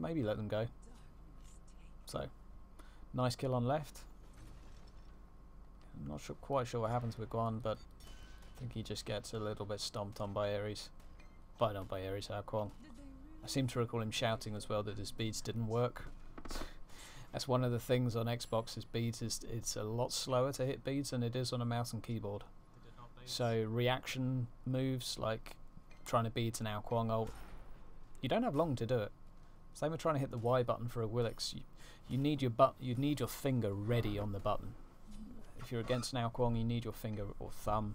maybe let them go. So, nice kill on left. I'm not quite sure what happens with Guan, but I think he just gets a little bit stomped on by Ares. Not by Ares, Ao Kuang. I seem to recall him shouting as well that his beads didn't work. That's one of the things on Xbox is beads. It's a lot slower to hit beads than it is on a mouse and keyboard. So reaction moves like trying to beads an Ao Kuang ult, you don't have long to do it. Same with trying to hit the Y button for a Willix. You need your finger ready on the button. If you're against an Ao Kuang, you need your finger or thumb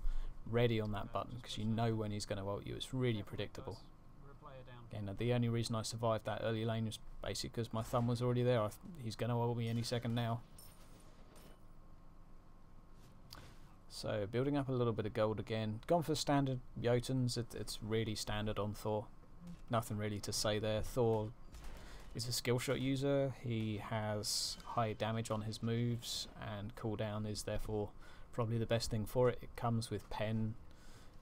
ready on that button because you know when he's going to ult you. It's really predictable. Again, the only reason I survived that early lane was basically because my thumb was already there. He's going to ult me any second now. So building up a little bit of gold again. Gone for standard Jotuns. It's really standard on Thor. Nothing really to say there. Thor is a skill shot user. He has high damage on his moves, and cooldown is therefore probably the best thing for it. It comes with pen.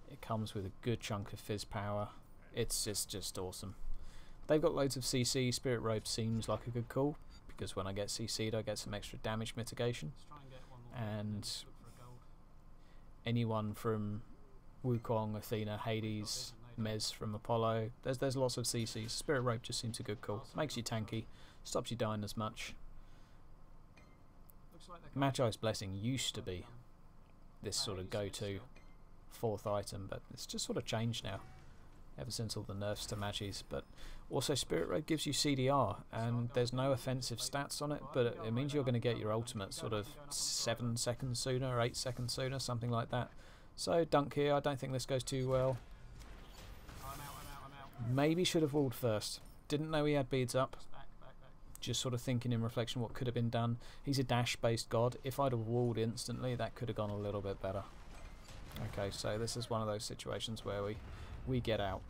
It comes with a good chunk of fizz power. It's just awesome. They've got loads of CC. Spirit Robe seems like a good call because when I get CC'd I get some extra damage mitigation. And anyone from Wukong, Athena, Hades, Mez from Apollo, there's lots of CCs. Spirit Robe just seems a good call. Makes you tanky, stops you dying as much. Magi's Blessing used to be this sort of go-to 4th item, but it's just sort of changed now ever since all the nerfs to Magis. But also Spirit Robe gives you CDR, and there's no offensive stats on it, but it means you're going to get your ultimate sort of 7 seconds sooner, 8 seconds sooner, something like that. So dunk here. I don't think this goes too well. Maybe should have walled first. Didn't know he had beads up. Just sort of thinking in reflection what could have been done. He's a dash based god. If I'd have walled instantly, that could have gone a little bit better. Okay, so this is one of those situations where we get out.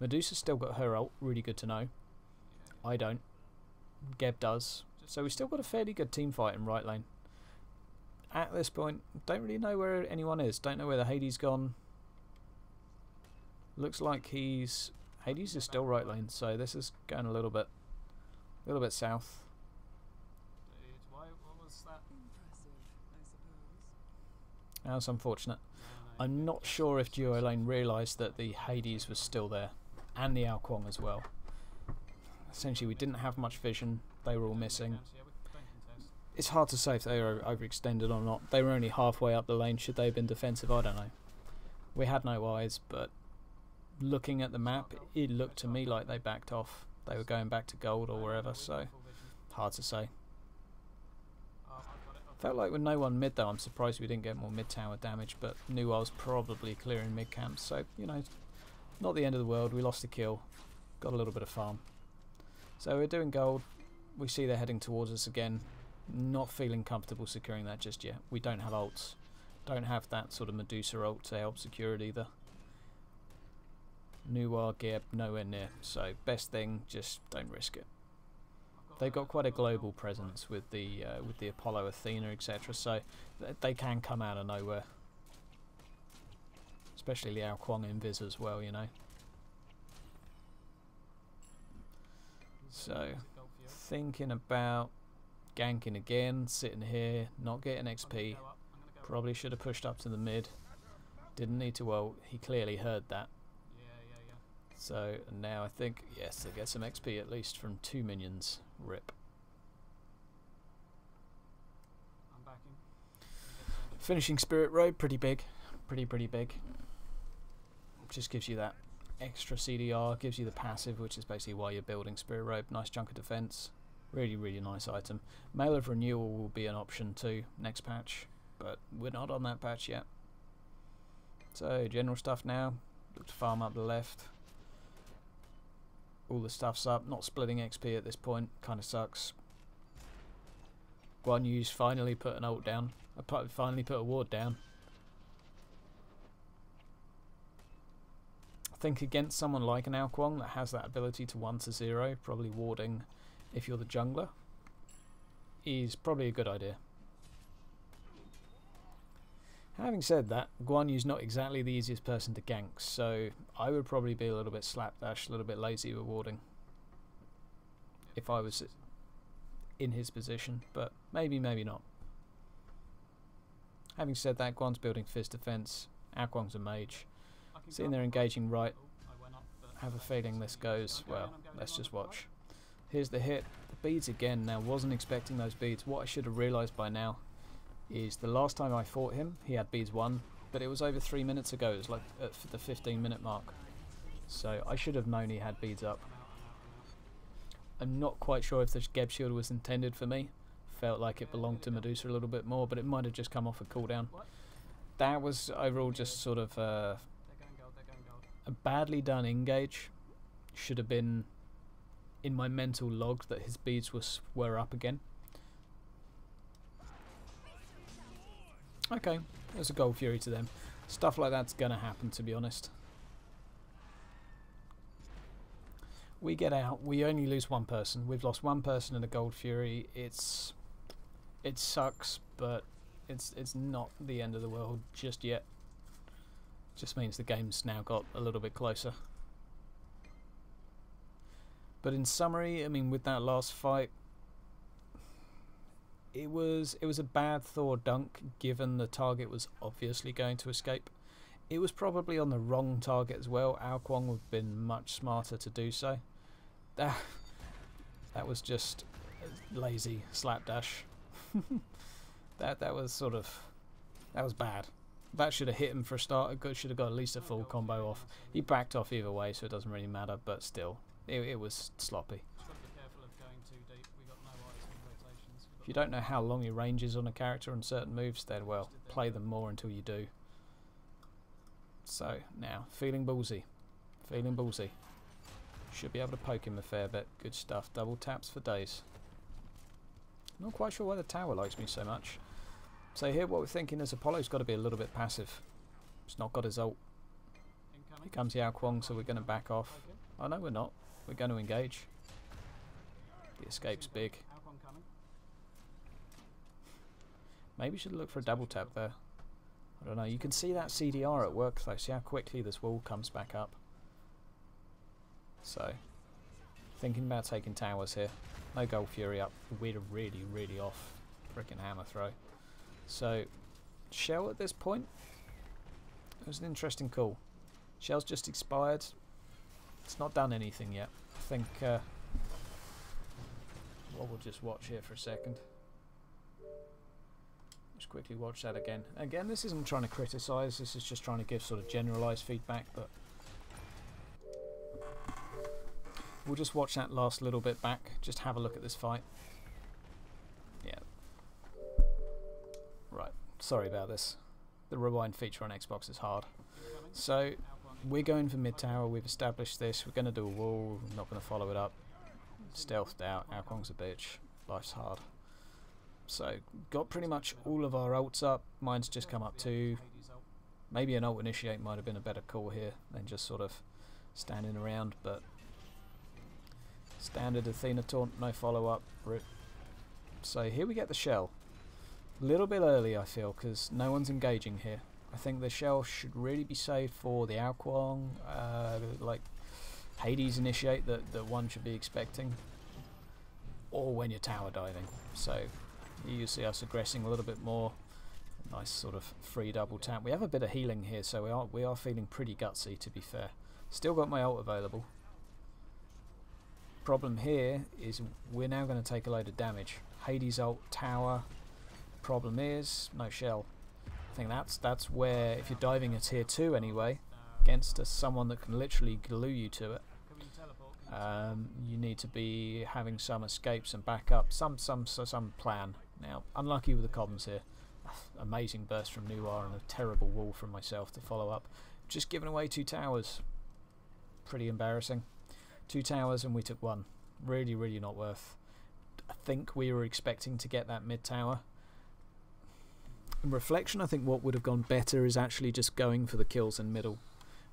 Medusa's still got her ult, really good to know. I don't. Geb does. So we've still got a fairly good team fight in right lane. At this point, don't really know where anyone is. Don't know where the Hades gone. Looks like Hades is still right lane, so this is going a little bit south. That's unfortunate. I'm not sure if Duo Lane realised that the Hades was still there, and the Ao Kuang as well. Essentially, we didn't have much vision. They were all missing. It's hard to say if they were overextended or not. They were only halfway up the lane. Should they have been defensive? I don't know. We had no eyes, but looking at the map, it looked to me like they backed off. They were going back to gold or wherever, so hard to say. Felt like with no one mid though, I'm surprised we didn't get more mid tower damage, but knew I was probably clearing mid camp, so you know, not the end of the world. We lost a kill, got a little bit of farm. So we're doing gold. We see they're heading towards us again. Not feeling comfortable securing that just yet. We don't have ults. Don't have that sort of Medusa ult to help secure it either. Nuwa, Geb, nowhere near. So best thing, just don't risk it. They've got quite a global presence with the Apollo, Athena, etc. So they can come out of nowhere. Especially the Ao Kuang Invis as well, you know. So thinking about ganking again, sitting here, not getting XP. Probably should have pushed up to the mid. Didn't need to ult. He clearly heard that. So now I think, yes, they get some XP at least from 2 minions. Rip. Finishing Spirit Robe, pretty big. Pretty big. Just gives you that extra CDR, gives you the passive, which is basically why you're building Spirit Robe. Nice chunk of defense. Really nice item. Mail of Renewal will be an option too next patch, but we're not on that patch yet. So general stuff now. Look to farm up the left. All the stuff's up. Not splitting XP at this point. Kind of sucks. Guan Yu's finally put an ult down. Finally put a ward down. I think against someone like an Ao Kuang that has that ability to 1-0, probably warding if you're the jungler is probably a good idea. Having said that, Guan Yu's not exactly the easiest person to gank, so I would probably be a little bit slapdash, a little bit lazy with warding. if I was in his position, but maybe, maybe not. Having said that, Guan's building Fizz defense, Ao Kuang's a mage. Sitting there engaging right. Have a feeling this goes, well, let's just watch. Here's the hit. The beads again. Now, wasn't expecting those beads. What I should have realised by now is the last time I fought him, he had beads 1, but it was over 3 minutes ago. It was like at the 15-minute mark. So I should have known he had beads up. I'm not quite sure if the Geb shield was intended for me. Felt like it belonged to Medusa a little bit more, but it might have just come off a cooldown. That was overall just sort of a badly done engage. Should have been in my mental log that his beads were up again. Okay, there's a Gold Fury to them. Stuff like that's gonna happen, to be honest. We get out, we only lose one person. We've lost one person in a Gold Fury. It sucks, but it's not the end of the world just yet. Just means the game's now got a little bit closer. But in summary, I mean, with that last fight, it was a bad Thor dunk, given the target was obviously going to escape. It was probably on the wrong target as well. Ao Kuang would have been much smarter to do so. That was just lazy slapdash. that was bad. That should have hit him for a start. Should have got at least a full combo off. He backed off either way, so it doesn't really matter. But still, it was sloppy. If you don't know how long your range is on a character on certain moves, then well, play them more until you do. So now, feeling ballsy. Feeling ballsy. Should be able to poke him a fair bit. Good stuff. Double taps for days. Not quite sure why the tower likes me so much. So here what we're thinking is Apollo's got to be a little bit passive. He's not got his ult. Here comes the Ao Kuang, so we're going to back off. Oh no, we're not. We're going to engage. The escape's big. Maybe we should look for a double tap there. I don't know. You can see that CDR at work though. See how quickly this wall comes back up. So, thinking about taking towers here. No Gold Fury up. We're really, really off. Frickin' hammer throw. So, Shell at this point. It was an interesting call. Shell's just expired. It's not done anything yet. I think. Well, we'll just watch here for a second. Just quickly watch that again. Again, this isn't trying to criticise. This is just trying to give sort of generalised feedback. But we'll just watch that last little bit back. Just have a look at this fight. Yeah. Right. Sorry about this. The rewind feature on Xbox is hard. So we're going for mid tower. We've established this. We're going to do a wall. We're not going to follow it up. Stealthed out. Ao Kuang's a bitch. Life's hard. So got pretty much all of our ults up. Mine's just come up too. Maybe an ult initiate might have been a better call here than just sort of standing around. But standard Athena taunt, no follow up. Rip. So here we get the shell. A little bit early, I feel, because no one's engaging here. I think the shell should really be saved for the Ao Kuang, like Hades initiate that one should be expecting, or when you're tower diving. So here you see us aggressing a little bit more. Nice sort of free double tap. We have a bit of healing here, so we are feeling pretty gutsy, to be fair. Still got my ult available. Problem here is we're now going to take a load of damage. Hades ult, tower. Problem is no shell. I think that's where, if you're diving a tier 2 anyway, against someone that can literally glue you to it, you need to be having some escapes and backup, some plan. Now, unlucky with the comms here. Amazing burst from Nuar and a terrible wall from myself to follow up. Just giving away 2 towers. Pretty embarrassing. 2 towers and we took 1. Really, really not worth. I think we were expecting to get that mid tower. In reflection, I think what would have gone better is actually just going for the kills in middle.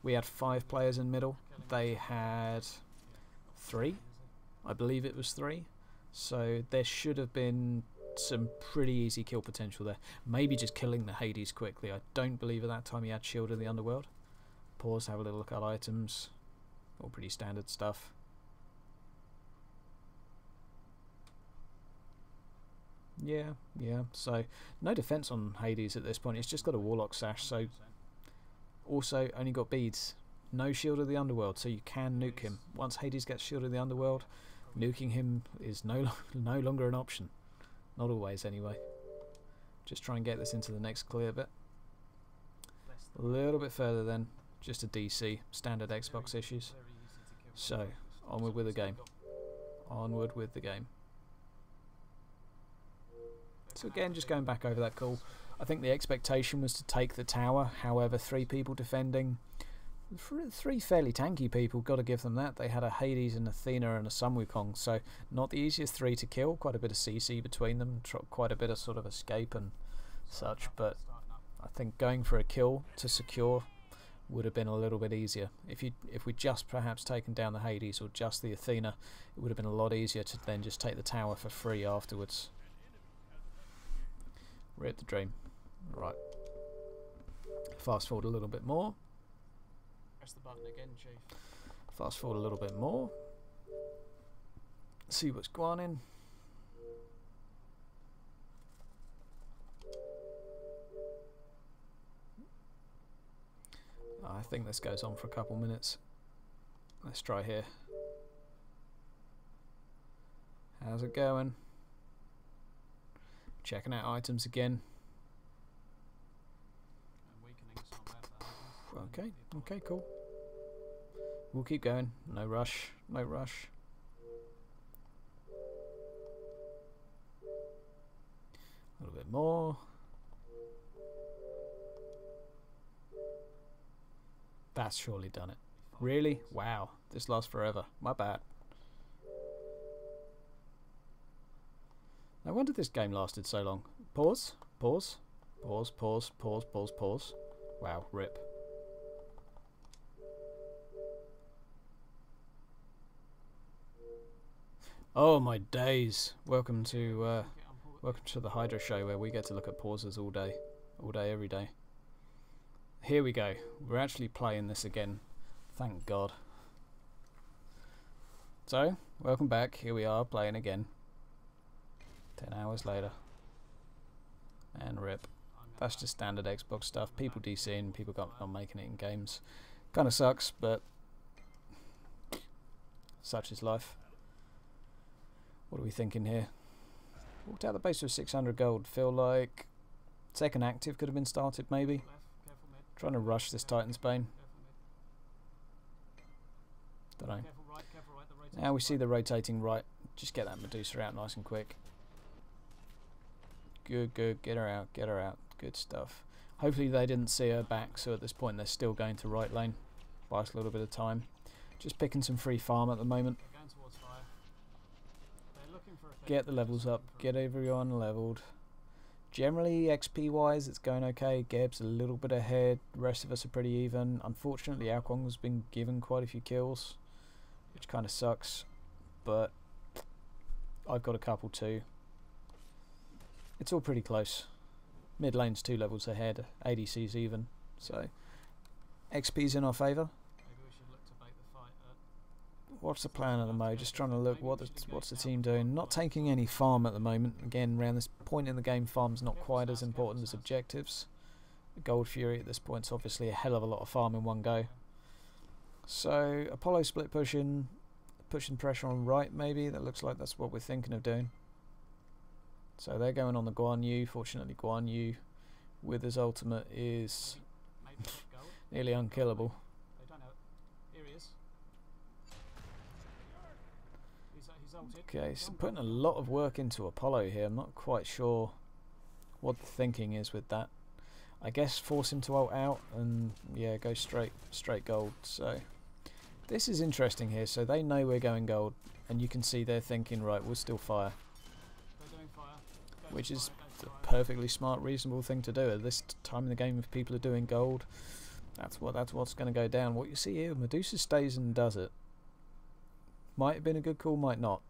We had 5 players in middle. They had 3. I believe it was 3. So there should have been some pretty easy kill potential there. Maybe just killing the Hades quickly. I don't believe at that time he had shield in the underworld. Pause, have a little look at items. All pretty standard stuff. Yeah, yeah. So no defense on Hades at this point. It's just got a Warlock Sash. So also only got beads. No Shield of the Underworld, so you can nuke him. Once Hades gets Shield of the Underworld, nuking him is no longer an option. Not always, anyway. Just try and get this into the next clear bit. A little bit further then. Just a DC. Standard Xbox issues. So, onward with the game. Onward with the game. So again, just going back over that call. I think the expectation was to take the tower. However, 3 people defending. 3 fairly tanky people, got to give them that. They had a Hades, and Athena, and a Sun Wukong, so not the easiest 3 to kill. Quite a bit of CC between them, quite a bit of sort of escape and such, but I think going for a kill to secure would have been a little bit easier. If we'd just perhaps taken down the Hades or just the Athena, it would have been a lot easier to then just take the tower for free afterwards. Rip the dream. Right. Fast forward a little bit more. Press the button again, Chief. Fast forward a little bit more. See what's going on. I think this goes on for a couple minutes. Let's try here. How's it going? Checking out items again. Okay, okay, cool. We'll keep going. No rush, no rush. A little bit more. That's surely done it. Really? Wow. This lasts forever. My bad. No wonder this game lasted so long. Pause. Pause. Pause. Pause. Pause. Pause. Pause. Wow. Rip. Oh my days! Welcome to the Hydra show, where we get to look at pauses all day, every day. Here we go. We're actually playing this again. Thank God. So, welcome back. Here we are playing again. 10 hours later. And rip. That's just standard Xbox stuff. People DCing, people not making it in games. Kind of sucks, but such is life. What are we thinking here? Walked out the base with 600 gold. Feel like second active could have been started, maybe. Trying to rush this Titan's Bane. Don't know. Now we see the rotating right. Just get that Medusa out nice and quick. Good, good. Get her out, get her out. Good stuff. Hopefully they didn't see her back, so at this point they're still going to right lane. Buy us a little bit of time. Just picking some free farm at the moment. Get the levels up, get everyone leveled. Generally, XP wise, it's going okay. Geb's a little bit ahead, the rest of us are pretty even. Unfortunately, Alquang has been given quite a few kills, which kind of sucks, but I've got a couple too. It's all pretty close. Mid lane's 2 levels ahead, ADC's even, so XP's in our favour. What's the plan at the moment? Just trying to look what's the team doing. Not taking any farm at the moment. Again, around this point in the game, farm's not quite as important as objectives. The Gold Fury at this point is obviously a hell of a lot of farm in one go. So Apollo split pushing pressure on right maybe. That looks like that's what we're thinking of doing. So they're going on the Guan Yu. Fortunately, Guan Yu with his ultimate is nearly unkillable. Okay, so putting a lot of work into Apollo here. I'm not quite sure what the thinking is with that. I guess force him to ult out and yeah, go straight gold. So this is interesting here. So they know we're going gold, and you can see they're thinking, right, we'll still fire, which is a perfectly smart, reasonable thing to do at this time in the game. If people are doing gold, that's what's going to go down. What you see here, Medusa stays and does it. Might have been a good call, might not.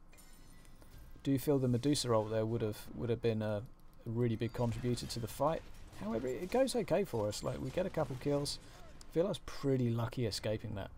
Do you feel the Medusa ult there would have been a really big contributor to the fight? However, it goes okay for us. Like, we get a couple kills. I feel I was pretty lucky escaping that.